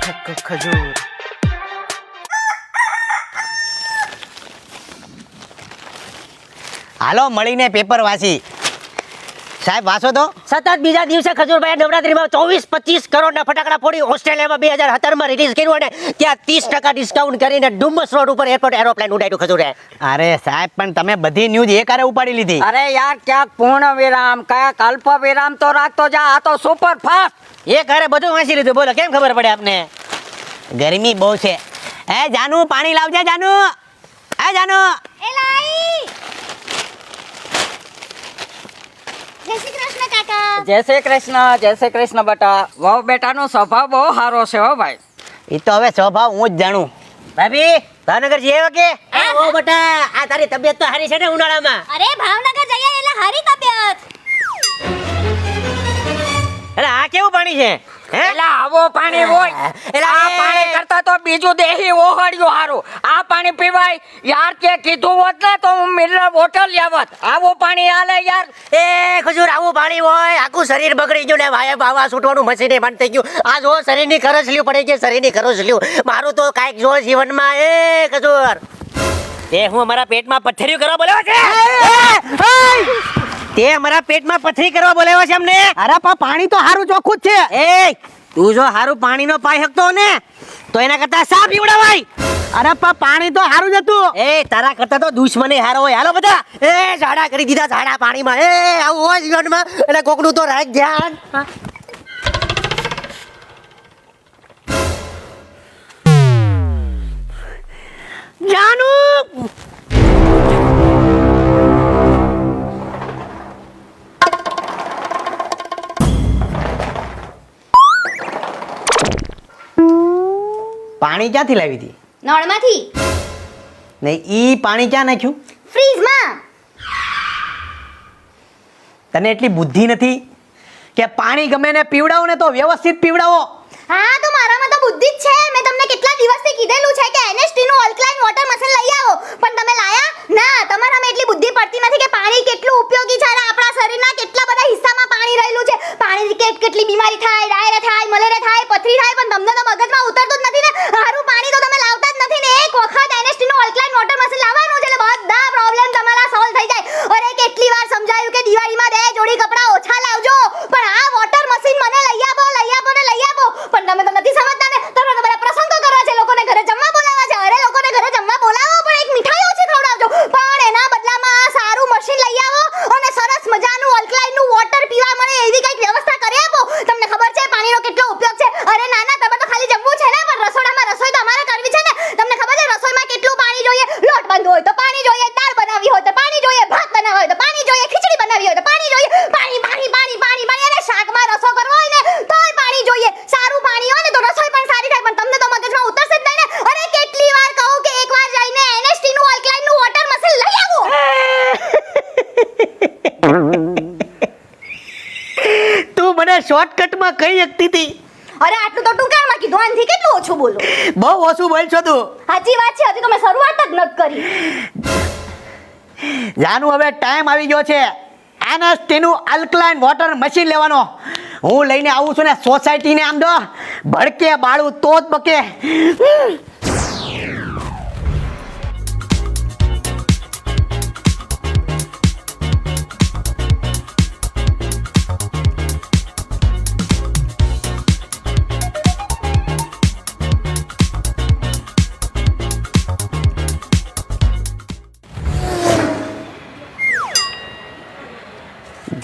ખજૂર. હાલો મળીને પેપર વાંચી. સાહેબ વાંચો તો. સતત બીજા દિવસે ખજૂરભાઈ નવરાત્રીમાં 24-25 કરોડના ફટાકડા ફોડી ઓસ્ટ્રેલિયામાં 2017માં રિલીઝ કર્યું અને ત્યાં 30% ડિસ્કાઉન્ટ કરીને ડુમ્બસ રોડ ઉપર એરોપ્લેન ઉડાડ્યું ખજૂરે. અરે સાહેબ પણ તમે બધી ન્યૂઝ એકારે ઉપાડી લીધી. અરે યાર ક્યાંક પૂર્ણ વિરામ ક્યાંક અલ્પ વિરામ તો રાખતો જા. આ તો સુપર ફાસ્ટ. એક હારે બધું વાંચી લીધું. બોલો કેમ ખબર પડે આપને? ગરમી બહુ છે. એ જાનુ પાણી લાવજે જાનુ. એ જાનુ. જય શ્રી કૃષ્ણ કાકા. જય શ્રી કૃષ્ણ બેટા. વહુ બેટાનો સ્વભાવ બહુ સારો છે હો ભાઈ. એ તો હવે સ્વભાવ હું જ જાણું. ભાભી ભાવનગર જઈએ કે? ઓ બેટા આ તારી તબિયત તો સારી છે ને ઉનાળામાં? અરે ભાવનગર જઈએ એટલે હારી તબિયત. અરે આ કેવું પાણી છે? હે? એલા આવો પાણી હોય. એલા આ પાણી કરતા તો બીજું દેહી ઓહળ્યું હારું. આ પાણી પીવાય યાર. તે કીધું હોત ને તો હું મિનરલ વોટર લેવત. આવું પાણી હાલે યાર. એ ખજૂર આવું પાણી હોય આખું શરીર બગડી ગયું ને વાયા બાવા છૂટવાનું મશીન બંધ થઈ ગયું. આ જો શરીરની ખરચલીઓ પડી ગઈ. શરીરની ખરચલીઓ મારું તો કાંઈક જો જીવનમાં. એ ખજૂર એ હું અમારા પેટમાં પથ્થરિયું કરવા બોલાવ્યો છે. તે અમારા પેટમાં પથરી કરવા બોલાવ્યો છે અમને. અરે પણ પાણી તો સારું ચોખ્ખું જ છે. એ તું જો હારું પાણીનો પાઈ શકતો ને તો એના કરતા સા પીવડાવાય. અરે પણ પાણી તો સારું જ હતું. એ તારા કરતા તો દુશ્મની હારો હોય. હાલો બધા એ ઝાડા કરી દીધા ઝાડા પાણીમાં. એ આવું હોય જીવનમાં એટલે કોકનું તો રાખ ધ્યાન. જાનુ પાણી ક્યાંથી લાવી હતી? નળમાંથી. ને ઈ પાણી ક્યાં નાખ્યું? ફ્રીજમાં. તને એટલી બુદ્ધિ નથી કે પાણી ગમે ને પીવડાવો ને તો વ્યવસ્થિત પીવડાવો. હા તો મારામાં તો બુદ્ધિ જ છે. મેં તમને કેટલા દિવસથી કીધેલું છે કે NST નું અલ્કલાઇન વોટર મશીન લઈ આવો પણ તમે લાયા ના. તમારામાં એટલી બુદ્ધિ પડતી નથી કે પાણી કેટલું ઉપયોગી છે અને આપણા શરીરના કેટલા બધા હિસ્સામાં પાણી રહેલું છે. પાણીથી કેટલી બીમારી થાય, ડાયરિયા થાય, મલેરિયા થાય, પથરી થાય પણ તમને તો મગજમાં ઉતરતું જ નથી ને. સારું પાણી તો તમે લાવતા જ નથી ને. એક વખત NST નું અલ્કલાઇન વોટર મશીન લાવવાનું છે એટલે બધા પ્રોબ્લેમ તમારા સોલ્વ થઈ જાય. અરે કેટલી વાર સમજાયું કે દિવાળીમાં 2 જોડી કપડાં ઓછા લાવજો પણ આ વોટર મશીન મને લઈ આપો ને લઈ આપો. પણ તમે તો નથી સમજતા ને. તમે તો બધા પ્રસંગો કરવા છે, લોકોને ઘરે જમવા બોલાવવા છે. અરે લોકોને ઘરે જમવા બોલાવો પણ એક મીઠાઈ ઓછી ખવડાવજો. પણ એના બદલામાં આ સારું મશીન લઈ આવો અને સરસ મજાનું અલ્કલાઇન નું વોટર પીવા મળે એવી કંઈક વ્યવસ્થા કરી આપો. તમને ખબર છે પાણીનો કેટલો ઉપયોગ છે? અરે નાના તમે તો ખાલી જમવું છે ને પણ રસોડામાં રસોઈ તો અમારે કરવી છે ને. તમને ખબર છે રસોઈમાં કેટલું પાણી જોઈએ? લોટ બાંધવો હોય તો પાણી જોઈએ, દાળ બનાવવી હોય તો પાણી જોઈએ, ભાત બનાવવા હોય તો પાણી જોઈએ, ખીચડી બનાવવી હોય તો પાણી જોઈએ. પાણી પાણી પાણી પાણી પાણી. અને શાકમાં રસો કરવો હોય ને તોય પાણી જોઈએ. સારું પાણી હોય ને તો રસોઈ પણ સારી થાય પણ તમને તો મગજમાં ઉતરશે જ નહીં ને. અરે કેટલી વાર કહું કે એકવાર જઈને NST નું અલ્કલાઇન નું વોટર મશીન લઈ આવો. તું મને શોર્ટકટમાં કઈ શકતી હતી. અરે આટલું તો ટૂંકાણમાં કીધું. આનાથી કેટલું ઓછું બોલો. બહુ ઓછું બોલ છો તું. સાચી વાત છે. હજી તો મેં શરૂઆત જ નથી કરી. જાનુ હવે ટાઈમ આવી ગયો છે NST નું અલ્કલાઇન વોટર મશીન લેવાનો. હું લઈને આવું છું ને સોસાયટીને આમ દો ભડકે બાળું તો જ બકે.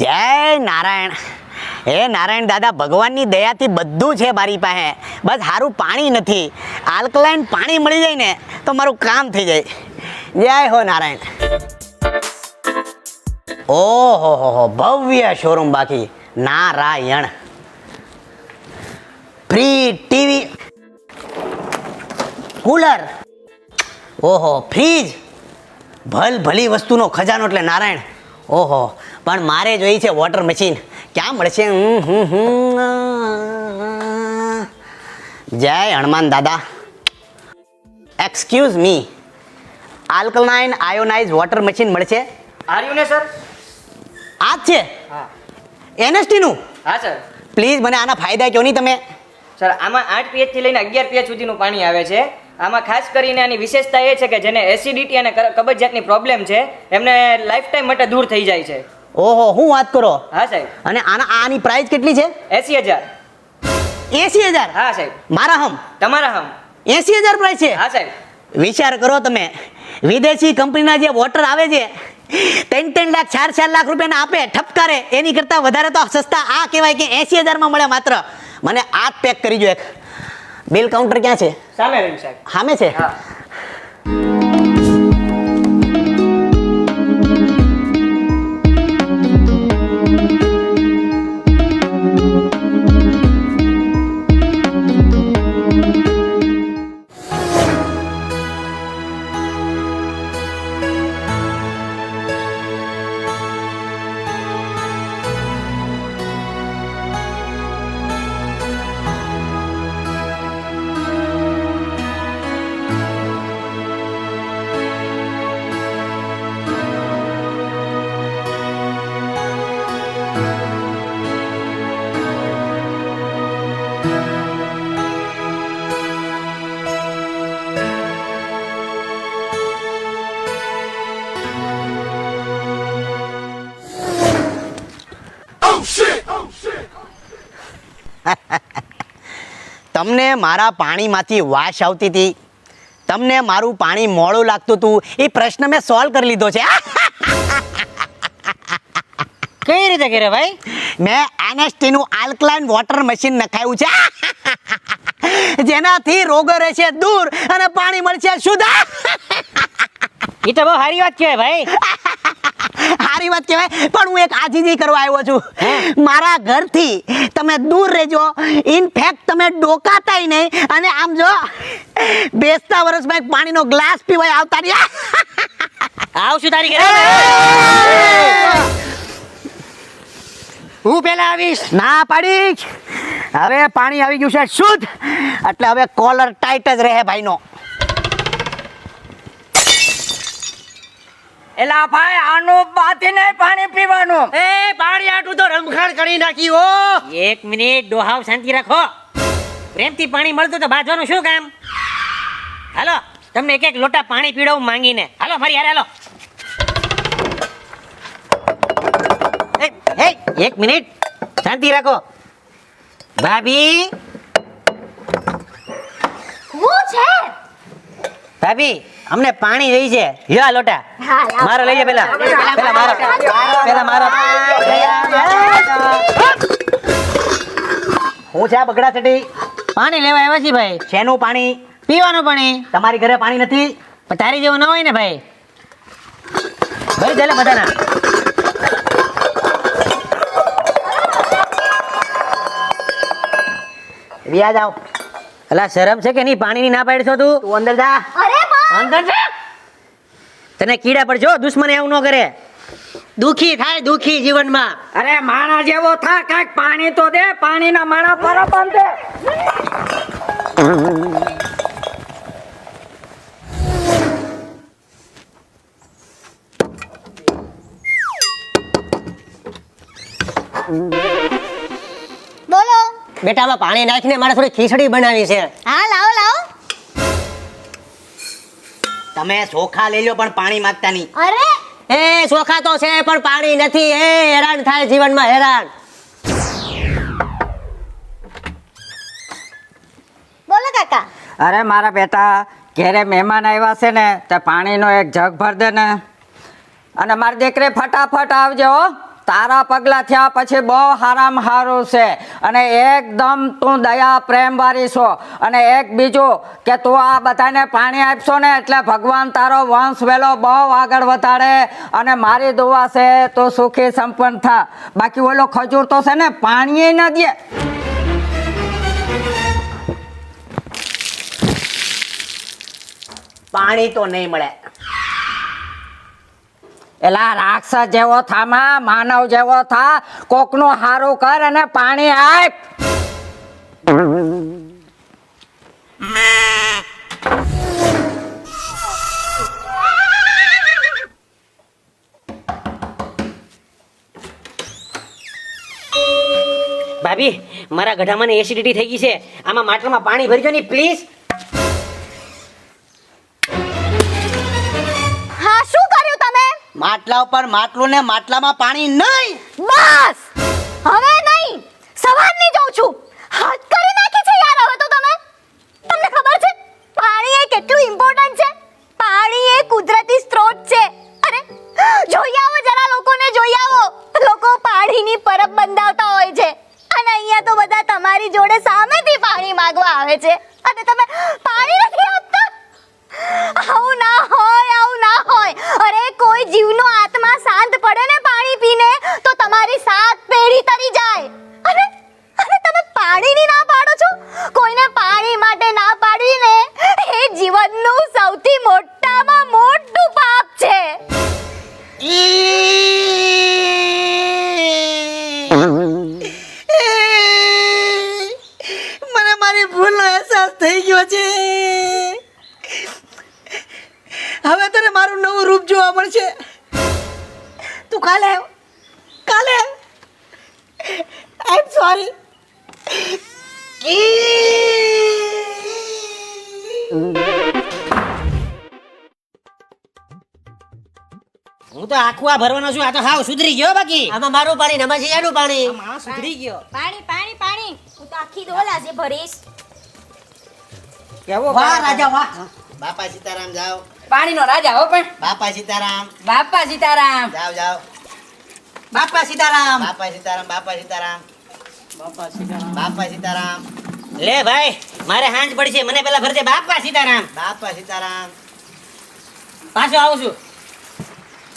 જય નારાયણ. હે નારાયણ દાદા ભગવાનની દયાથી બધું છે મારી પાસે. બસ સારું પાણી નથી. આલ્કલાઇન પાણી મળી જાય ને તો મારું કામ થઈ જાય. જય હો નારાયણ. ઓહો હો ભવ્ય શોરૂમ બાકી. નારાયણ. ફ્રી ટીવી, કુલર, ઓહો ફ્રીજ. ભલી વસ્તુનો ખજાનો એટલે નારાયણ. ઓહો પણ મારે જોઈ છે વોટર મશીન. ક્યાં મળશે? જય હનુમાન દાદા. Excuse me, alkaline ionize water machine મળશે? આર્યું ને સર? આ જ છે હા NST નું? હા સર. પ્લીઝ મને આના ફાયદા કહો નહીં તમે. સર આમાં 8 pH થી લઈને 11 pH સુધીનું પાણી આવે છે. આમાં ખાસ કરીને આની વિશેષતા એ છે કે જેને એસિડિટી અને કબજિયાતની પ્રોબ્લેમ છે એમને લાઈફ ટાઈમ માટે દૂર થઈ જાય છે. ઓહો, હું વાત કરો. હા સાહેબ. અને આની પ્રાઇસ કેટલી છે? 80,000. 80,000? હા સાહેબ. મારા હમ તમારા હમ 80,000 પ્રાઇસ છે? હા સાહેબ. વિચાર કરો તમે, વિદેશી કંપનીના જે વોટર આવે છે 3 લાખ 4 લાખ રૂપિયાના આપે ઠપકારે, એની કરતા વધારે તો સસ્તા આ કહેવાય કે 80,000 માં મળે માત્ર. મને આ પેક કરી જો એક. બિલ કાઉન્ટર ક્યાં છે? સામે રહ્યું સાહેબ. સામે છે? હા. તમને મારા પાણીમાંથી વાસ આવતી હતી, તમને મારું પાણી મોડું લાગતું હતું, એ પ્રશ્ન મેં સોલ્વ કરી લીધો છે. કઈ રીતે કરે ભાઈ? મેં એનએસટી નું આલ્કલાઇન વોટર મશીન નખાયું છે, જેનાથી રોગો રહેશે દૂર અને પાણી મળશે શુદ્ધ. એ તો બહુ સારી વાત કહેવાય ભાઈ. સારી વાત કહેવાય, પણ હું એક આજીજી કરવા આવ્યો છું. મારા ઘરથી તમે દૂર રહેજો, ઇનફેક્ટ તમે ડોકાતાય નહીં, અને આમ જો બેસતા વર્ષમાં એક પાણીનો ગ્લાસ પીવાય આવતા રહ્યા. આવશું તારી ઘરે. હું પેલા આવીશ. ના પાડીશ. હવે પાણી આવી ગયું છે શુદ્ધ, એટલે હવે કોલર ટાઈટ જ રહે ભાઈનો. એલા ભાઈ આનું બાથીને પાણી પીવાનું. એ પાણી આટું તો રમખાણ કરી નાખ્યું હો. એક મિનિટ, ડોહાવ શાંતિ રાખો. પ્રેમથી પાણી મળતું તો બાજવાનું શું કામ? હાલો, તમને એક લોટા પાણી પીવડાવું માંગીને. હાલો મારી હારે હાલો. એ એક મિનિટ શાંતિ રાખો. ભાભી, હું છે? ભાભી અમને પાણી જોઈ છે. લ્યો આ લોટા. હા, લાવો. મારો લઈ લે પેલા. પેલા મારો. હું છે આ બગડા ચટી? પાણી લેવા આવ્યા છીએ ભાઈ. શેનું પાણી? પીવાનું પાણી. તમારી ઘરે પાણી નથી? પણ તારી જેવું ના હોય ને ભાઈ. ભાઈ ચાલે બધાના. વ્યાજ આવ. અલા શરમ છે કે નહીં? પાણીની ના પાડશો તું? તું અંદર જા. અરે પણ અંદર જા. તને કીડા પડજો, દુશ્મન એવું ન કરે. દુખી થાય દુખી જીવનમાં. અરે માણા જેવો થા, કાંઈક પાણી તો દે. પાણીના માણા પર બાંધે. બોલો. બેટા આમાં પાણી નાખીને મારે થોડી ખીચડી બનાવી છે. હા, લાવો લાવો. તમે ચોખા લઈ લો પણ પાણી માંગતા નહીં. અરે એ ચોખા તો છે પણ પાણી નથી. એ હેરાન થાય જીવનમાં હેરાન. બોલો કાકા. અરે મારા બેટા, ઘેરે મહેમાન આવ્યા છે ને, તે પાણીનો એક જગ ભર દે ને. અને મારી દીકરી ફટાફટ આવજો હો. તારા પગલા થયા પછી બહુ હારામાં હારું છે. અને એકદમ તું દયા પ્રેમ વાળી છો. અને એક બીજું કે તું આ બધાને પાણી આપશો ને એટલે ભગવાન તારો વંશ વેલો બહુ આગળ વધારે. અને મારી દુઆ છે તું સુખી સંપન્ન થા. બાકી ઓલો ખજૂર તો છે ને પાણી ન દે. પાણી તો નહીં મળે. એલા રાક્ષસ જેવો થામાં, માનવ જેવો થા, કોકનું હારું કર અને પાણી આપ. ભાભી મારા ગઢામાં એસિડિટી થઈ ગઈ છે. આમાં માટલામાં પાણી ભરજો ને પ્લીઝ. હા શું કર્યું તમે? માટલા ઉપર માટલું ને માટલામાં પાણી નહીં. બસ હવે નહીં, સવારની જોઉં છું. હદ કરી નાખી છે યાર હવે તો તમે. તમને ખબર છે પાણી એ કેટલું ઇમ્પોર્ટન્ટ છે? પાણી એ કુદરતી સ્ત્રોત છે. અરે જોઈ આવો જરા, લોકોને જોઈ આવો. લોકો પાણીની પરબ બંધાવતા હોય છે અને અહીંયા તો બધા તમારી જોડે સામેથી પાણી માંગવા આવે છે અને તમે પાણી નથી આપતા. આવું ના હોય, આવું ના હોય. અરે કોઈ જીવનો આત્મા શાંત પડે ને પાણી પીને તો તમારી 7 પેઢી તરી જાય. અને તમે પાણીની ના પાડો છો. કોઈને પાણી માટે ના પાડીને એ જીવનનું સૌથી મોટામાં મોટું પાપ છે. મને મારી ભૂલનો અહેસાસ થઈ ગયો છે. હવે તને મારું નવું રૂપ જોવા મળશે. તું કાલે આય, કાલે આઈ એમ સોરી. હું તો આખું આ ભરવાનો છું. આ તો હાવ સુધરી ગયો. બાકી આમાં મારું પાણી ને આમાં એનું પાણી. માણસ સુધરી ગયો. પાણી પાણી પાણી. હું તો આખી ડોલ આજે ભરીશ. કેવો વાહ રાજા વાહ. બાપા સીતારામ જાઓ. પાણીનો રાજા હો પણ. બાપા સીતારામ બાપા સીતારામ. જાઓ જાઓ. બાપા સીતારામ. બાપા સીતારામ. બાપા સીતારામ. બાપા સીતારામ. બાપા સીતારામ. લે ભાઈ મારે હાંજ પડશે, મને પેલા ભરજે. બાપા સીતારામ. બાપા સીતારામ. પાછો આવું છું.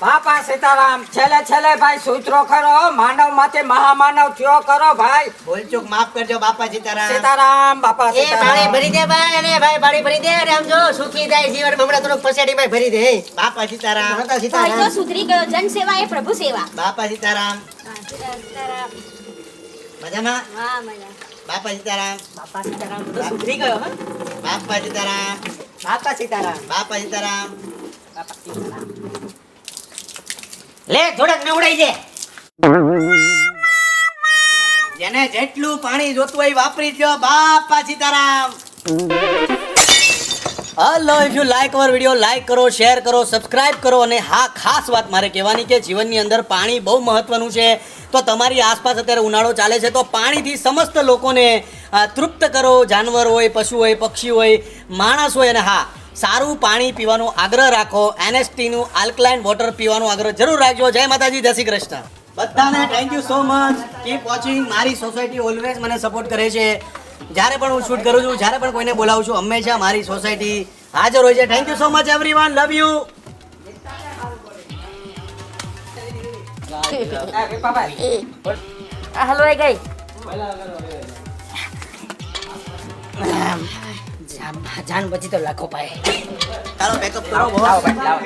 બાપા સીતારામ. છેલ્લે છેલ્લે ભાઈ સૂત્રો ખરો, માનવ માંથી મહામાનવ થયો કરો ભાઈ. ભૂલચૂક માફ કરજો. બાપા સીતારામ. સીતારામ. બાપા એ પાણી સીતારામ. ભરી દે ભાઈ. અને ભાઈ પાણી ભરી દે. અને આમ જો સુખી જાય જીવન. હમણાં થોડુંક પછાડીમાં ભરી દે. બાપા સીતારામ. બાપા ભાઈ તો સીતારામ. સુધરી ગયો. જન સેવા એ પ્રભુ સેવા. બાપા સીતારામ. મજામાં? હા મજા. બાપા સીતારામ. બાપા સીતારામ તો સુધરી ગયો હો. બાપા સીતારામ. બાપા સીતારામ. બાપા સીતારામ. બાપા સીતારામ. લે થોડક ન ઉડાઈ દે. જેને જેટલું પાણી જોતું હોય વાપરી લ્યો. બાપા Sitaram. Hello, if you like hour video, like કરો, શેર કરો, સબસ્ક્રાઇબ કરો. અને હા, ખાસ વાત મારે કહેવાની કે જીવનની અંદર પાણી બહુ મહત્વનું છે. તો તમારી આસપાસ અત્યારે ઉનાળો ચાલે છે તો પાણીથી સમસ્ત લોકોને તૃપ્ત કરો. જાનવર હોય, પશુ હોય, પક્ષી હોય, માણસ હોય. અને હા, સારું પાણી પીવાનો આગ્રહ રાખો. એનએસટીનું આલ્કલાઇન વોટર પીવાનો આગ્રહ જરૂર રાખજો. જય માતાજી, જય શ્રી કૃષ્ણ. બધાને thank you so much. Keep watching. મારી સોસાયટી ઓલવેઝ મને સપોર્ટ કરે છે. જ્યારે પણ હું શૂટ કરું છું, જ્યારે પણ કોઈને બોલાવું છું, હંમેશા મારી સોસાયટી હાજર હોય છે. Thank you so much everyone. Love you. હલવાઈ ગઈ. જાન બચી તો લાખો પાય. ચાલો બેકઅપ કરો. લાવો ભાઈ લાવો.